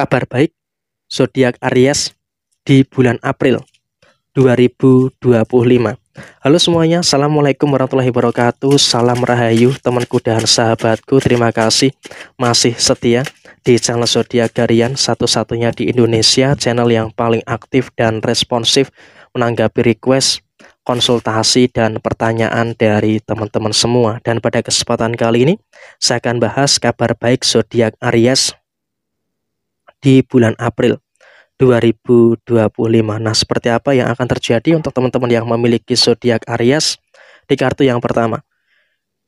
kabar baik zodiak Aries di bulan April 2025. Halo semuanya, assalamualaikum warahmatullahi wabarakatuh. Salam rahayu temanku dan sahabatku. Terima kasih masih setia di channel zodiak Harian, satu-satunya di Indonesia, channel yang paling aktif dan responsif menanggapi request, konsultasi dan pertanyaan dari teman-teman semua. Dan pada kesempatan kali ini saya akan bahas kabar baik zodiak Aries di bulan April 2025. Nah, seperti apa yang akan terjadi untuk teman-teman yang memiliki zodiak Aries di kartu yang pertama?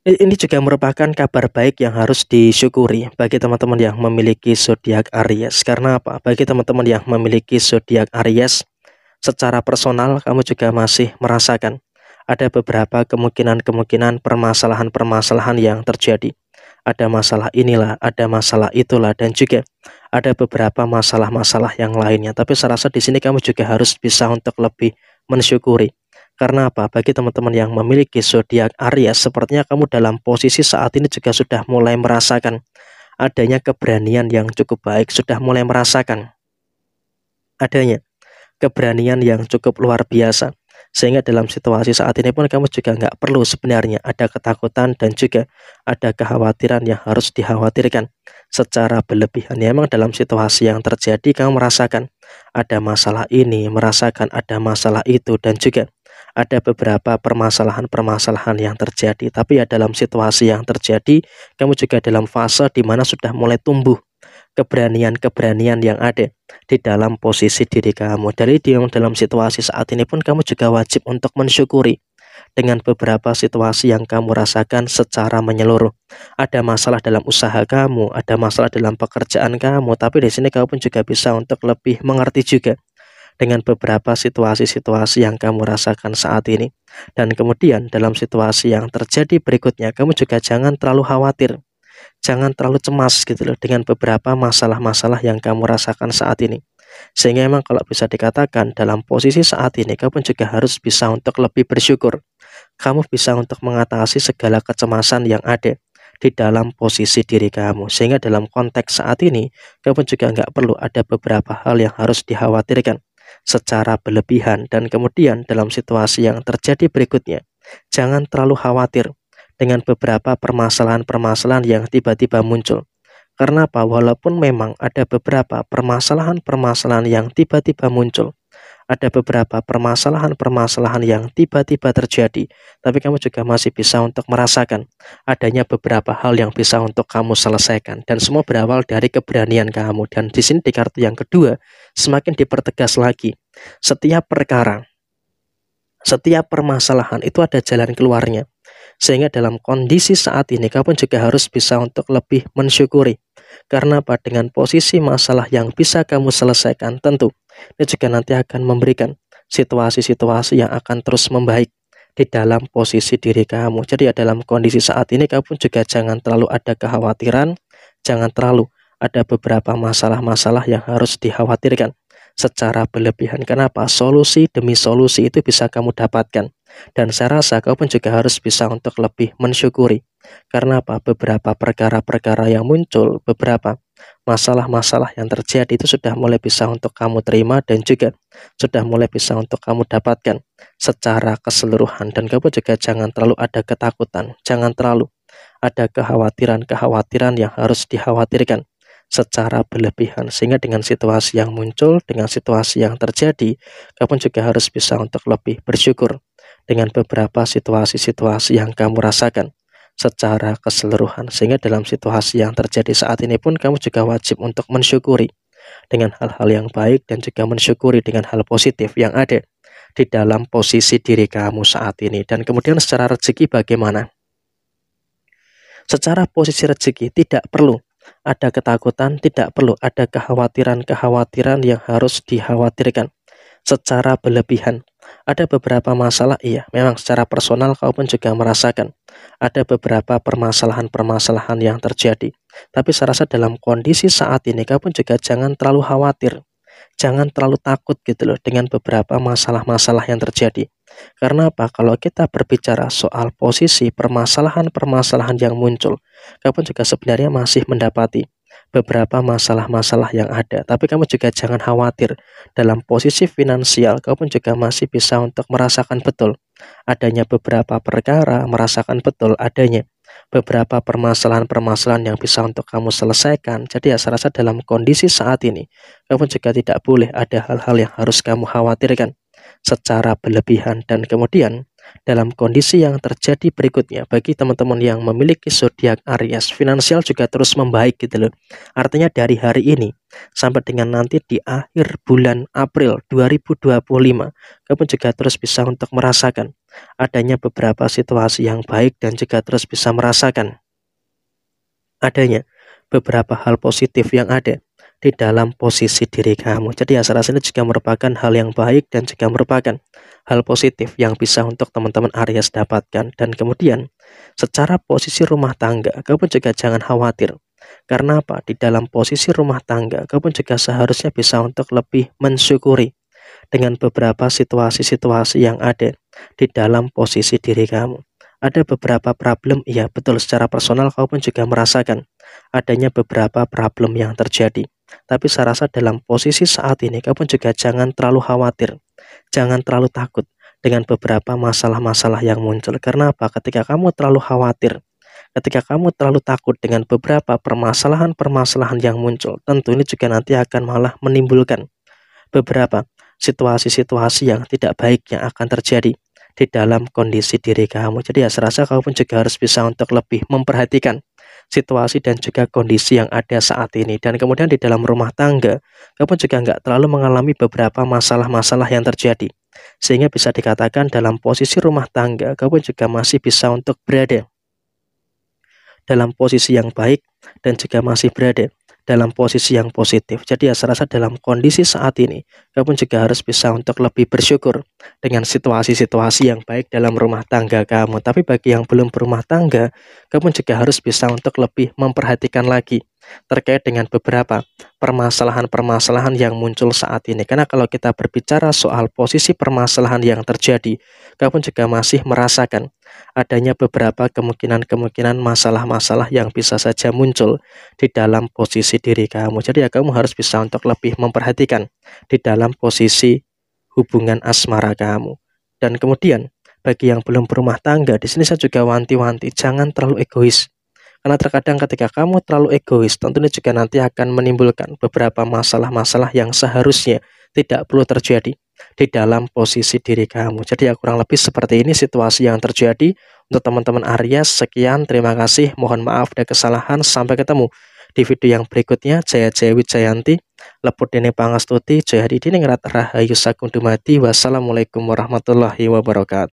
Ini juga merupakan kabar baik yang harus disyukuri bagi teman-teman yang memiliki zodiak Aries. Karena apa? Bagi teman-teman yang memiliki zodiak Aries, secara personal kamu juga masih merasakan ada beberapa kemungkinan permasalahan-permasalahan yang terjadi. Ada masalah inilah, ada masalah itulah, dan juga ada beberapa masalah-masalah yang lainnya. Tapi saya rasa di sini kamu juga harus bisa untuk lebih mensyukuri. Karena apa? Bagi teman-teman yang memiliki zodiak Aries, sepertinya kamu dalam posisi saat ini juga sudah mulai merasakan adanya keberanian yang cukup baik, sudah mulai merasakan adanya keberanian yang cukup luar biasa. Sehingga dalam situasi saat ini pun kamu juga nggak perlu sebenarnya ada ketakutan dan juga ada kekhawatiran yang harus dikhawatirkan secara berlebihan. Ya, memang dalam situasi yang terjadi kamu merasakan ada masalah ini, merasakan ada masalah itu, dan juga ada beberapa permasalahan-permasalahan yang terjadi. Tapi ya dalam situasi yang terjadi kamu juga dalam fase di mana sudah mulai tumbuh keberanian-keberanian yang ada di dalam posisi diri kamu. Dari dalam situasi saat ini pun kamu juga wajib untuk mensyukuri dengan beberapa situasi yang kamu rasakan secara menyeluruh. Ada masalah dalam usaha kamu, ada masalah dalam pekerjaan kamu, tapi di sini kamu pun juga bisa untuk lebih mengerti juga dengan beberapa situasi-situasi yang kamu rasakan saat ini. Dan kemudian dalam situasi yang terjadi berikutnya, kamu juga jangan terlalu khawatir, jangan terlalu cemas gitu loh dengan beberapa masalah-masalah yang kamu rasakan saat ini. Sehingga memang kalau bisa dikatakan dalam posisi saat ini kamu juga harus bisa untuk lebih bersyukur. Kamu bisa untuk mengatasi segala kecemasan yang ada di dalam posisi diri kamu. Sehingga dalam konteks saat ini kamu juga nggak perlu ada beberapa hal yang harus dikhawatirkan secara berlebihan. Dan kemudian dalam situasi yang terjadi berikutnya, jangan terlalu khawatir dengan beberapa permasalahan-permasalahan yang tiba-tiba muncul. Karena apa? Walaupun memang ada beberapa permasalahan-permasalahan yang tiba-tiba muncul, ada beberapa permasalahan-permasalahan yang tiba-tiba terjadi, tapi kamu juga masih bisa untuk merasakan adanya beberapa hal yang bisa untuk kamu selesaikan, dan semua berawal dari keberanian kamu. Dan di sini di kartu yang kedua semakin dipertegas lagi, setiap perkara, setiap permasalahan itu ada jalan keluarnya. Sehingga dalam kondisi saat ini kamu juga harus bisa untuk lebih mensyukuri. Karena apa? Dengan posisi masalah yang bisa kamu selesaikan, tentu ini juga nanti akan memberikan situasi-situasi yang akan terus membaik di dalam posisi diri kamu. Jadi ya dalam kondisi saat ini kamu juga jangan terlalu ada kekhawatiran, jangan terlalu ada beberapa masalah-masalah yang harus dikhawatirkan secara berlebihan. Kenapa? Solusi demi solusi itu bisa kamu dapatkan. Dan saya rasa kau pun juga harus bisa untuk lebih mensyukuri. Karena apa? Beberapa perkara-perkara yang muncul, beberapa masalah-masalah yang terjadi itu sudah mulai bisa untuk kamu terima dan juga sudah mulai bisa untuk kamu dapatkan secara keseluruhan. Dan kamu juga jangan terlalu ada ketakutan, jangan terlalu ada kekhawatiran-kekhawatiran yang harus dikhawatirkan secara berlebihan. Sehingga dengan situasi yang muncul, dengan situasi yang terjadi, kamu juga harus bisa untuk lebih bersyukur dengan beberapa situasi-situasi yang kamu rasakan secara keseluruhan. Sehingga dalam situasi yang terjadi saat ini pun kamu juga wajib untuk mensyukuri dengan hal-hal yang baik dan juga mensyukuri dengan hal positif yang ada di dalam posisi diri kamu saat ini. Dan kemudian secara rezeki bagaimana? Secara posisi rezeki tidak perlu ada ketakutan, tidak perlu ada kekhawatiran-kekhawatiran yang harus dikhawatirkan secara berlebihan. Ada beberapa masalah, iya, memang secara personal kau pun juga merasakan ada beberapa permasalahan-permasalahan yang terjadi. Tapi saya rasa dalam kondisi saat ini kau pun juga jangan terlalu khawatir, jangan terlalu takut gitu loh dengan beberapa masalah-masalah yang terjadi. Karena apa? Kalau kita berbicara soal posisi permasalahan-permasalahan yang muncul, kau pun juga sebenarnya masih mendapati beberapa masalah-masalah yang ada. Tapi kamu juga jangan khawatir, dalam posisi finansial kamu juga masih bisa untuk merasakan betul adanya beberapa perkara, merasakan betul adanya beberapa permasalahan-permasalahan yang bisa untuk kamu selesaikan. Jadi ya saya rasa dalam kondisi saat ini kamu juga tidak boleh ada hal-hal yang harus kamu khawatirkan secara berlebihan. Dan kemudian dalam kondisi yang terjadi berikutnya, bagi teman-teman yang memiliki zodiak Aries, finansial juga terus membaik gitu loh. Artinya dari hari ini sampai dengan nanti di akhir bulan April 2025, kamu juga terus bisa untuk merasakan adanya beberapa situasi yang baik dan juga terus bisa merasakan adanya beberapa hal positif yang ada di dalam posisi diri kamu. Jadi ya saya rasa ini juga merupakan hal yang baik dan juga merupakan hal positif yang bisa untuk teman-teman Aries dapatkan. Dan kemudian secara posisi rumah tangga, kamu juga jangan khawatir. Karena apa? Di dalam posisi rumah tangga, kamu juga seharusnya bisa untuk lebih mensyukuri dengan beberapa situasi-situasi yang ada di dalam posisi diri kamu. Ada beberapa problem, iya betul, secara personal kamu pun juga merasakan adanya beberapa problem yang terjadi. Tapi saya rasa dalam posisi saat ini kamu juga jangan terlalu khawatir, jangan terlalu takut dengan beberapa masalah-masalah yang muncul. Karena apa? Ketika kamu terlalu khawatir, ketika kamu terlalu takut dengan beberapa permasalahan-permasalahan yang muncul, tentu ini juga nanti akan malah menimbulkan beberapa situasi-situasi yang tidak baik yang akan terjadi di dalam kondisi diri kamu. Jadi ya saya rasa kamu pun juga harus bisa untuk lebih memperhatikan situasi dan juga kondisi yang ada saat ini. Dan kemudian di dalam rumah tangga, kamu juga nggak terlalu mengalami beberapa masalah-masalah yang terjadi. Sehingga bisa dikatakan dalam posisi rumah tangga, kamu juga masih bisa untuk berada dalam posisi yang baik dan juga masih berada dalam posisi yang positif. Jadi ya saya rasa dalam kondisi saat ini kamu juga harus bisa untuk lebih bersyukur dengan situasi-situasi yang baik dalam rumah tangga kamu. Tapi bagi yang belum berumah tangga, kamu juga harus bisa untuk lebih memperhatikan lagi terkait dengan beberapa permasalahan-permasalahan yang muncul saat ini. Karena kalau kita berbicara soal posisi permasalahan yang terjadi, kamu juga masih merasakan adanya beberapa kemungkinan-kemungkinan masalah-masalah yang bisa saja muncul di dalam posisi diri kamu. Jadi ya kamu harus bisa untuk lebih memperhatikan di dalam posisi hubungan asmara kamu. Dan kemudian bagi yang belum berumah tangga, di sini saya juga wanti-wanti jangan terlalu egois. Karena terkadang ketika kamu terlalu egois, tentunya juga nanti akan menimbulkan beberapa masalah-masalah yang seharusnya tidak perlu terjadi di dalam posisi diri kamu. Jadi ya kurang lebih seperti ini situasi yang terjadi untuk teman-teman Aries. Sekian, terima kasih. Mohon maaf ada kesalahan. Sampai ketemu di video yang berikutnya. Jaya Jaya Wijayanti, Leput Dene Pangastuti, Jaya Didi Ningrat Rahayu Sagung Dumadi. Wassalamualaikum warahmatullahi wabarakatuh.